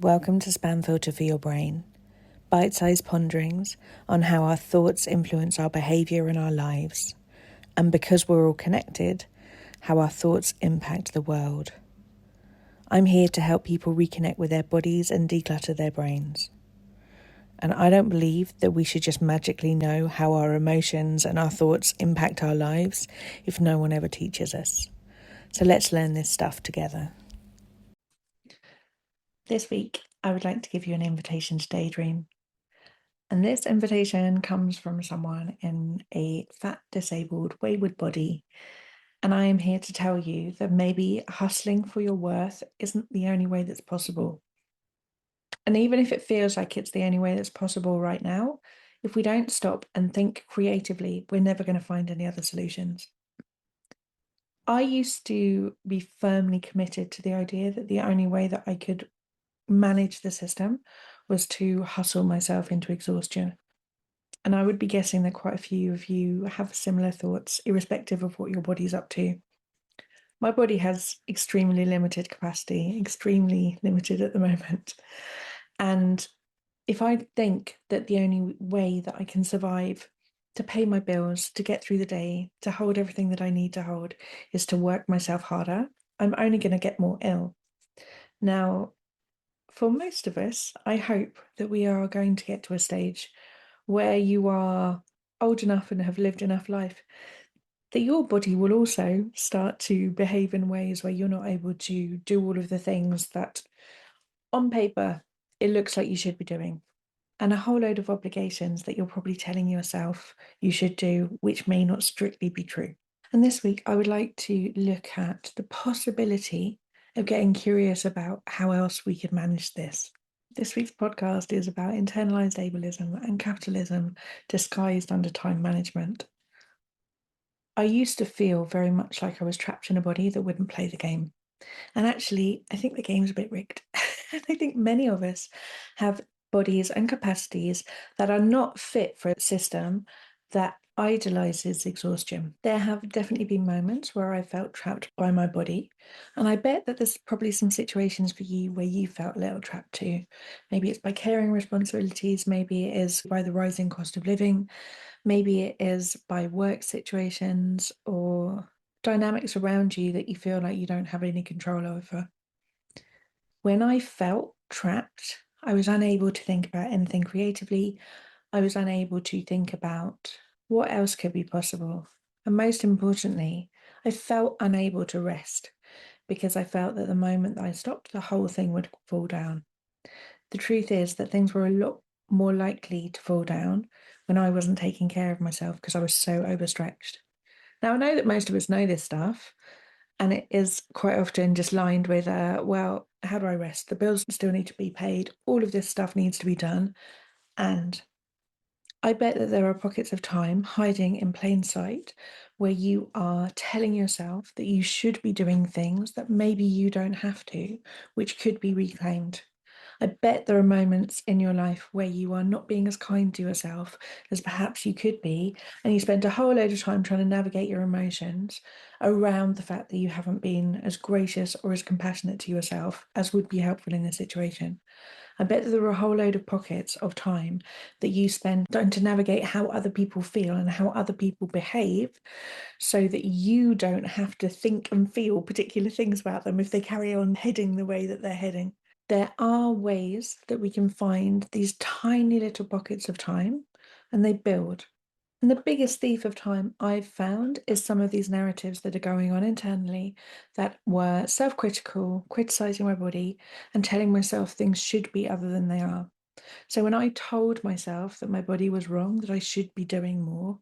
Welcome to Spam Filter for Your Brain, bite-sized ponderings on how our thoughts influence our behaviour and our lives, and because we're all connected, how our thoughts impact the world. I'm here to help people reconnect with their bodies and declutter their brains. And I don't believe that we should just magically know how our emotions and our thoughts impact our lives if no one ever teaches us. So let's learn this stuff together. This week, I would like to give you an invitation to daydream. And this invitation comes from someone in a fat, disabled, wayward body. And I am here to tell you that maybe hustling for your worth isn't the only way that's possible. And even if it feels like it's the only way that's possible right now, if we don't stop and think creatively, we're never going to find any other solutions. I used to be firmly committed to the idea that the only way that I could manage the system was to hustle myself into exhaustion. And I would be guessing that quite a few of you have similar thoughts, irrespective of what your body's up to. My body has extremely limited capacity, extremely limited at the moment. And if I think that the only way that I can survive, to pay my bills, to get through the day, to hold everything that I need to hold, is to work myself harder, I'm only going to get more ill. Now, for most of us, I hope that we are going to get to a stage where you are old enough and have lived enough life that your body will also start to behave in ways where you're not able to do all of the things that on paper it looks like you should be doing, and a whole load of obligations that you're probably telling yourself you should do, which may not strictly be true. And this week, I would like to look at the possibility of getting curious about how else we could manage this. This week's podcast is about internalized ableism and capitalism disguised under time management. I used to feel very much like I was trapped in a body that wouldn't play the game. And actually, I think the game's a bit rigged. I think many of us have bodies and capacities that are not fit for a system that idolizes exhaustion. There have definitely been moments where I felt trapped by my body. And I bet that there's probably some situations for you where you felt a little trapped too. Maybe it's by caring responsibilities, maybe it is by the rising cost of living, maybe it is by work situations or dynamics around you that you feel like you don't have any control over. When I felt trapped, I was unable to think about anything creatively. I was unable to think about what else could be possible. And most importantly, I felt unable to rest because I felt that the moment that I stopped, the whole thing would fall down. The truth is that things were a lot more likely to fall down when I wasn't taking care of myself because I was so overstretched. Now, I know that most of us know this stuff, and it is quite often just lined with, well, how do I rest? The bills still need to be paid. All of this stuff needs to be done. And I bet that there are pockets of time hiding in plain sight where you are telling yourself that you should be doing things that maybe you don't have to, which could be reclaimed. I bet there are moments in your life where you are not being as kind to yourself as perhaps you could be, and you spend a whole load of time trying to navigate your emotions around the fact that you haven't been as gracious or as compassionate to yourself as would be helpful in this situation. I bet that there are a whole load of pockets of time that you spend trying to navigate how other people feel and how other people behave so that you don't have to think and feel particular things about them if they carry on heading the way that they're heading. There are ways that we can find these tiny little pockets of time, and they build. And the biggest thief of time I've found is some of these narratives that are going on internally that were self-critical, criticizing my body, and telling myself things should be other than they are. So when I told myself that my body was wrong, that I should be doing more,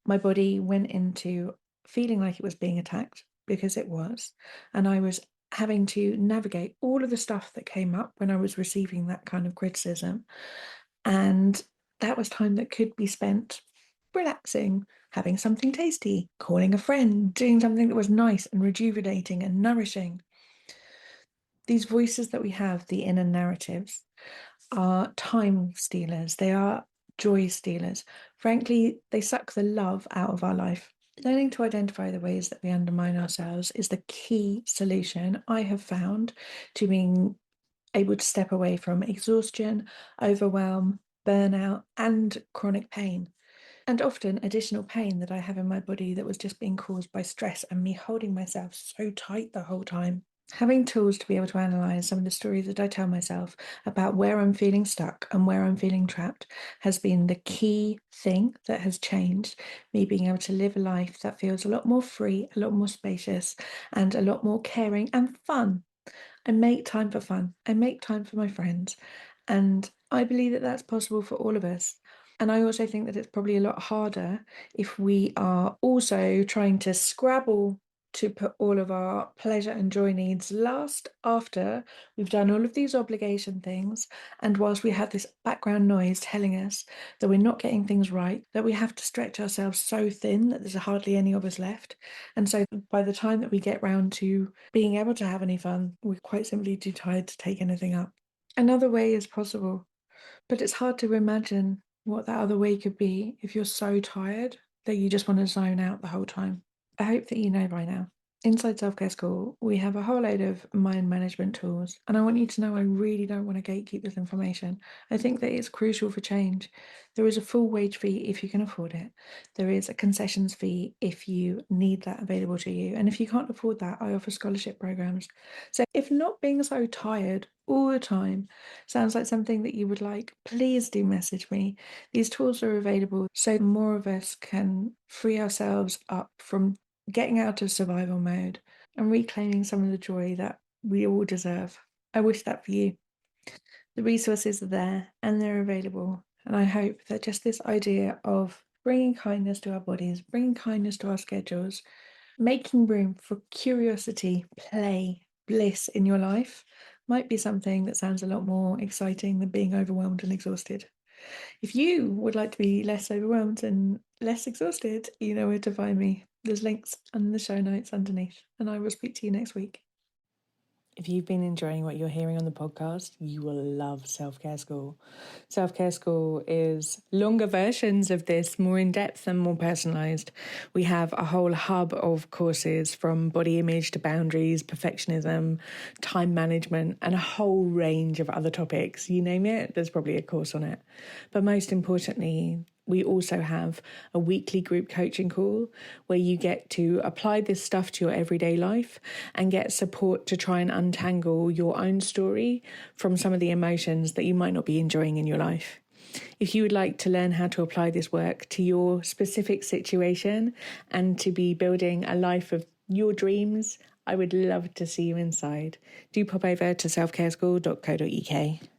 my body went into feeling like it was being attacked, because it was, and I was having to navigate all of the stuff that came up when I was receiving that kind of criticism. And that was time that could be spent relaxing, having something tasty, calling a friend, doing something that was nice and rejuvenating and nourishing. These voices that we have, the inner narratives, are time stealers. They are joy stealers. Frankly, they suck the love out of our life. Learning to identify the ways that we undermine ourselves is the key solution I have found to being able to step away from exhaustion, overwhelm, burnout, and chronic pain. And often additional pain that I have in my body that was just being caused by stress and me holding myself so tight the whole time. Having tools to be able to analyze some of the stories that I tell myself about where I'm feeling stuck and where I'm feeling trapped has been the key thing that has changed me being able to live a life that feels a lot more free, a lot more spacious, and a lot more caring and fun. I make time for fun. I make time for my friends. And I believe that that's possible for all of us. And I also think that it's probably a lot harder if we are also trying to scrabble to put all of our pleasure and joy needs last after we've done all of these obligation things. And whilst we have this background noise telling us that we're not getting things right, that we have to stretch ourselves so thin that there's hardly any of us left. And so by the time that we get round to being able to have any fun, we're quite simply too tired to take anything up. Another way is possible, but it's hard to imagine what that other way could be if you're so tired that you just want to zone out the whole time. I hope that you know by now. Inside Self Care School, we have a whole load of mind management tools, and I want you to know I really don't want to gatekeep this information. I think that it's crucial for change. There is a full wage fee if you can afford it. There is a concessions fee if you need that available to you. And if you can't afford that, I offer scholarship programs. So if not being so tired all the time sounds like something that you would like, please do message me. These tools are available so more of us can free ourselves up from getting out of survival mode and reclaiming some of the joy that we all deserve. I wish that for you. The resources are there and they're available. And I hope that just this idea of bringing kindness to our bodies, bringing kindness to our schedules, making room for curiosity, play, bliss in your life might be something that sounds a lot more exciting than being overwhelmed and exhausted. If you would like to be less overwhelmed and less exhausted, you know where to find me. There's links in the show notes underneath, and I will speak to you next week. If you've been enjoying what you're hearing on the podcast, you will love Self-Care School. Self-Care School is longer versions of this, more in-depth and more personalised. We have a whole hub of courses from body image to boundaries, perfectionism, time management, and a whole range of other topics. You name it, there's probably a course on it. But most importantly, we also have a weekly group coaching call where you get to apply this stuff to your everyday life and get support to try and untangle your own story from some of the emotions that you might not be enjoying in your life. If you would like to learn how to apply this work to your specific situation and to be building a life of your dreams, I would love to see you inside. Do pop over to selfcareschool.co.uk.